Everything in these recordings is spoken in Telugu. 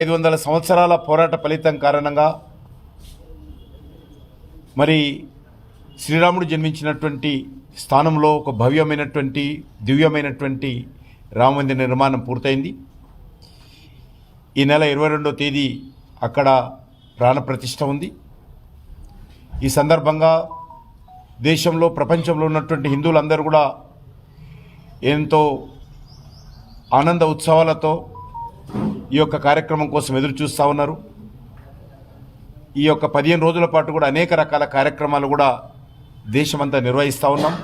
500 సంవత్సరాల పోరాట ఫలితం కారణంగా మరి శ్రీరాముడు జన్మించినటువంటి స్థానంలో ఒక భవ్యమైనటువంటి దివ్యమైనటువంటి రామమందిర నిర్మాణం పూర్తయింది. ఈ నెల 22వ తేదీ అక్కడ ప్రాణప్రతిష్ఠ ఉంది. ఈ సందర్భంగా దేశంలో ప్రపంచంలో ఉన్నటువంటి హిందువులందరూ కూడా ఎంతో ఆనంద ఉత్సవాలతో ఈ యొక్క కార్యక్రమం కోసం ఎదురు చూస్తూ ఉన్నారు. ఈ యొక్క 15 రోజుల పాటు కూడా అనేక రకాల కార్యక్రమాలు కూడా దేశమంతా నిర్వహిస్తూ ఉన్నాం.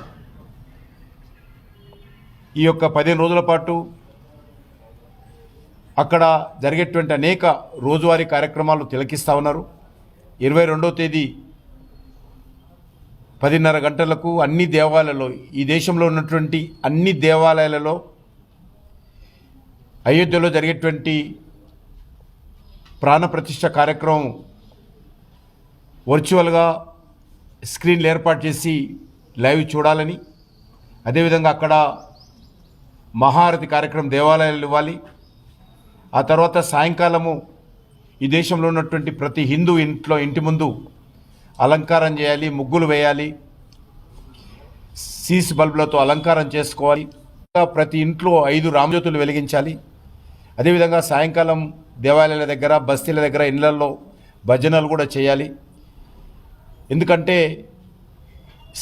ఈ యొక్క 15 రోజుల పాటు అక్కడ జరిగేటువంటి అనేక రోజువారీ కార్యక్రమాలు తిలకిస్తూ ఉన్నారు. 22వ తేదీ 10:30 గంటలకు అన్ని దేవాలయాల్లో, ఈ దేశంలో ఉన్నటువంటి అన్ని దేవాలయాలలో అయోధ్యలో జరిగేటువంటి ప్రాణప్రతిష్ఠ కార్యక్రమం వర్చువల్గా స్క్రీన్లు ఏర్పాటు చేసి లైవ్ చూడాలని, అదేవిధంగా అక్కడ మహారతి కార్యక్రమం దేవాలయాలు ఇవ్వాలి. ఆ తర్వాత సాయంకాలము ఈ దేశంలో ఉన్నటువంటి ప్రతి హిందూ ఇంటి ముందు అలంకారం చేయాలి, ముగ్గులు వేయాలి, సీస్ బల్బులతో అలంకారం చేసుకోవాలి. ప్రతి ఇంట్లో 5 రామజ్యోతులు వెలిగించాలి. అదేవిధంగా సాయంకాలం దేవాలయాల దగ్గర, బస్తీల దగ్గర, ఇళ్లలో భజనలు కూడా చేయాలి. ఎందుకంటే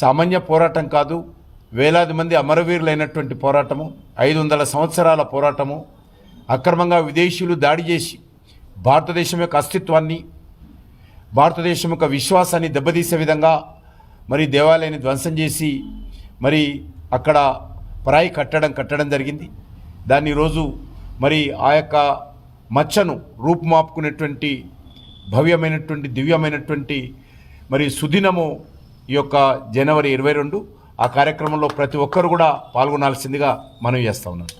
సామాన్య పోరాటం కాదు, వేలాది మంది అమరవీరులైనటువంటి పోరాటము, 500 సంవత్సరాల పోరాటము. అక్రమంగా విదేశీయులు దాడి చేసి భారతదేశం యొక్క అస్తిత్వాన్ని, భారతదేశం యొక్క విశ్వాసాన్ని దెబ్బతీసే విధంగా మరి దేవాలయాన్ని ధ్వంసం చేసి మరి అక్కడ పరాయి కట్టడం జరిగింది. దాన్ని ఈరోజు మరి ఆ యొక్క మచ్చను రూపుమాపుకునేటువంటి భవ్యమైనటువంటి దివ్యమైనటువంటి మరి సుదినము ఈ యొక్క జనవరి 22. ఆ కార్యక్రమంలో ప్రతి ఒక్కరు కూడా పాల్గొనాల్సిందిగా మనవి చేస్తా ఉన్నాను.